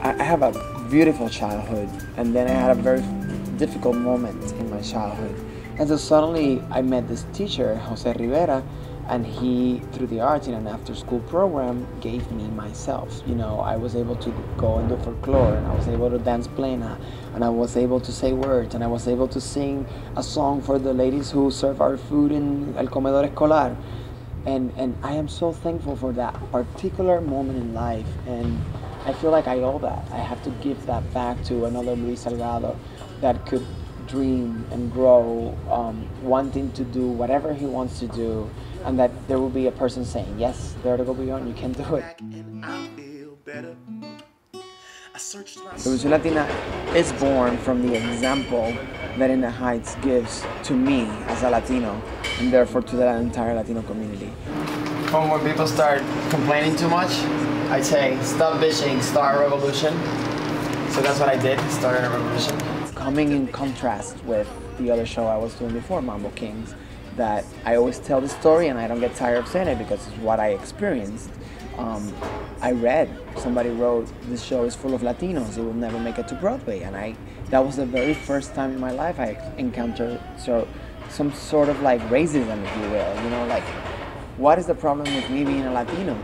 I have a beautiful childhood, and then I had a very difficult moment in my childhood. And so suddenly I met this teacher, Jose Rivera, and he, through the arts in an after-school program, gave me myself. You know, I was able to go and do folklore, and I was able to dance plena, and I was able to say words, and I was able to sing a song for the ladies who serve our food in El Comedor Escolar. And I am so thankful for that particular moment in life, and I feel like I owe that. I have to give that back to another Luis Salgado that could dream and grow, wanting to do whatever he wants to do, and that there will be a person saying, yes, R.Evolucion, you can do it. R.Evolucion Latina is born from the example that In the Heights gives to me as a Latino, and therefore to the entire Latino community. When people start complaining too much, I say, stop bitching, start a revolution. So that's what I did, started a revolution. Coming in contrast with the other show I was doing before, Mambo Kings, that I always tell the story and I don't get tired of saying it because it's what I experienced. I read, somebody wrote, this show is full of Latinos, it will never make it to Broadway. And that was the very first time in my life I encountered some sort of like racism, if you will. You know, like, what is the problem with me being a Latino?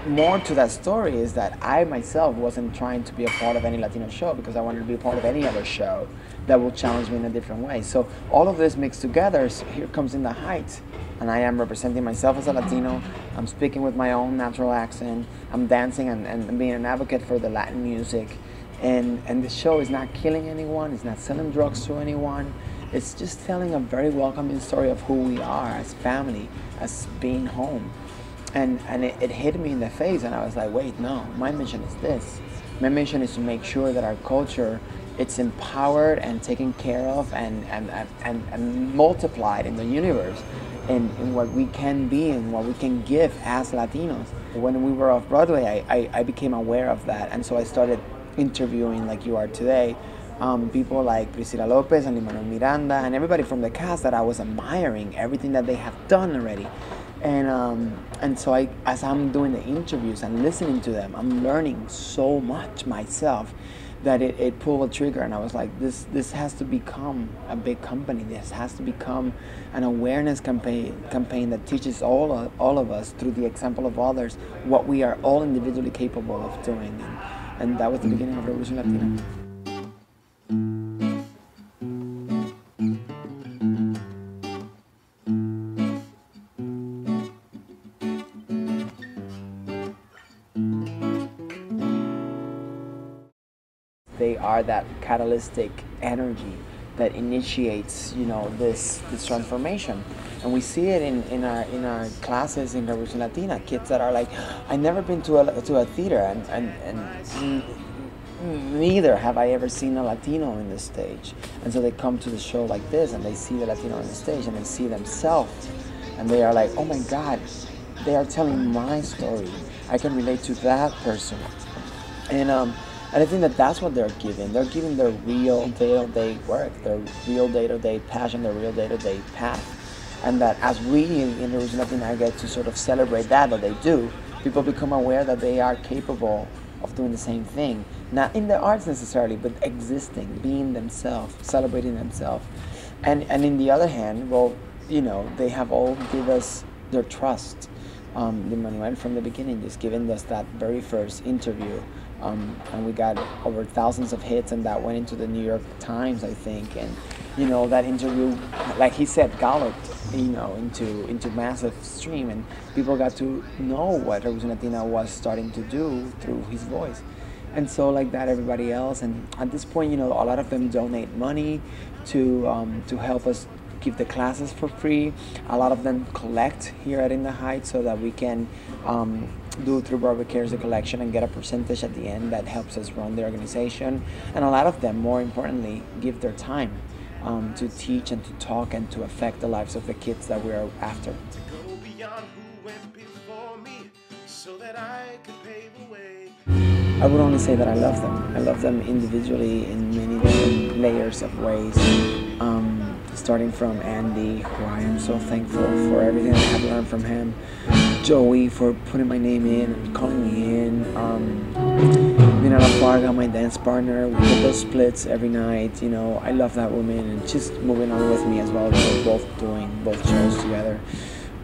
More to that story is that I myself wasn't trying to be a part of any Latino show because I wanted to be a part of any other show that will challenge me in a different way. So all of this mixed together, so here comes In the Heights, and I am representing myself as a Latino. I'm speaking with my own natural accent. I'm dancing and being an advocate for the Latin music. And the show is not killing anyone. It's not selling drugs to anyone. It's just telling a very welcoming story of who we are as family, as being home. And it hit me in the face, and I was like, wait, no, my mission is this. My mission is to make sure that our culture, it's empowered and taken care of and multiplied in the universe in what we can be and what we can give as Latinos. When we were off Broadway, I became aware of that, and so I started interviewing, like you are today, people like Priscilla Lopez and Lin-Manuel Miranda and everybody from the cast that I was admiring, everything that they have done already. And so as I'm doing the interviews and listening to them, I'm learning so much myself that it pulled a trigger, and I was like, this has to become a big company. This has to become an awareness campaign that teaches all of us through the example of others what we are all individually capable of doing. And that was the beginning of R.Evolution Latina. They are that catalytic energy that initiates, you know, this transformation, and we see it in our classes in R.Evolution Latina. Kids that are like, I've never been to a theater, and neither have I ever seen a Latino in the stage, and so they come to the show like this, and they see the Latino on the stage, and they see themselves, and they are like, oh my God, they are telling my story. I can relate to that person, and I think that that's what they're giving. They're giving their real day-to-day work, their real day-to-day passion, their real day-to-day path. And that as we in R.Evolution Latina get to sort of celebrate that they do, people become aware that they are capable of doing the same thing. Not in the arts necessarily, but existing, being themselves, celebrating themselves. And in the other hand, well, you know, they have all given us their trust. Lin-Manuel from the beginning just giving us that very first interview. And we got over thousands of hits, and that went into the New York Times, I think. And you know, that interview, like he said, galloped, you know, into massive stream, and people got to know what R.Evolution Latina was starting to do through his voice. And so like that, everybody else. And at this point, you know, a lot of them donate money to help us give the classes for free. A lot of them collect here at In the Heights so that we can do through Broadway Cares a collection and get a percentage at the end that helps us run the organization. And a lot of them, more importantly, give their time to teach and to talk and to affect the lives of the kids that we're after. I would only say that I love them. I love them individually in many different layers of ways. Starting from Andy, who I am so thankful for everything I have learned from him. Joey for putting my name in and calling me in. Being on a Varga, my dance partner, we did those splits every night. You know, I love that woman, and she's moving on with me as well. We're both doing both shows together.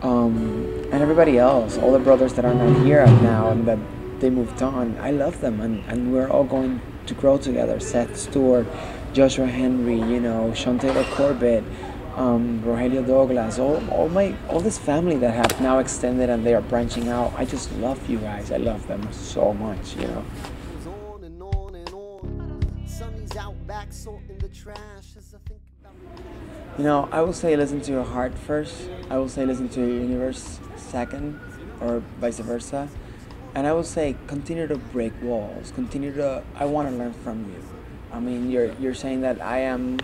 And everybody else, all the brothers that are not here now and that they moved on, I love them, and we're all going to grow together. Seth Stewart, Joshua Henry, you know, Sean Taylor Corbett, Rogelio Douglas, all this family that have now extended and they are branching out. I just love you guys. I love them so much, you know. You know, I will say listen to your heart first. I will say listen to your universe second, or vice versa. And I will say continue to break walls. Continue to. I want to learn from you. I mean, you're saying that I am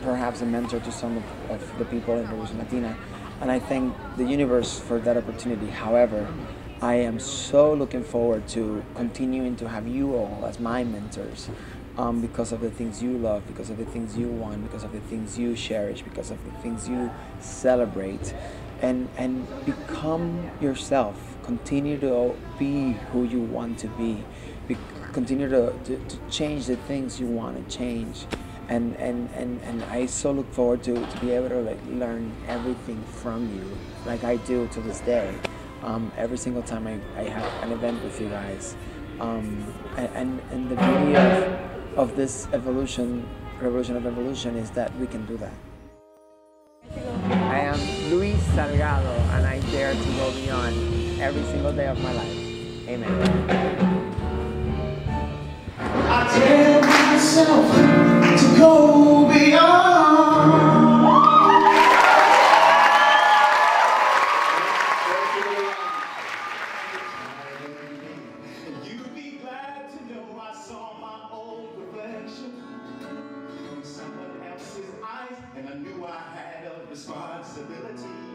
perhaps a mentor to some of the people in R.Evolución Latina, and I thank the universe for that opportunity. However, I am so looking forward to continuing to have you all as my mentors, because of the things you love, because of the things you want, because of the things you cherish, because of the things you celebrate, and become yourself. Continue to be who you want to be. Continue to change the things you want to change. And I so look forward to be able to like learn everything from you, like I do to this day. Every single time I have an event with you guys. And the beauty of this revolution of evolution is that we can do that. I am Luis Salgado, and I dare to go beyond every single day of my life. Amen. I tell myself to go beyond. You'd be glad to know I saw my old reflection from someone else's eyes, and I knew I had a responsibility.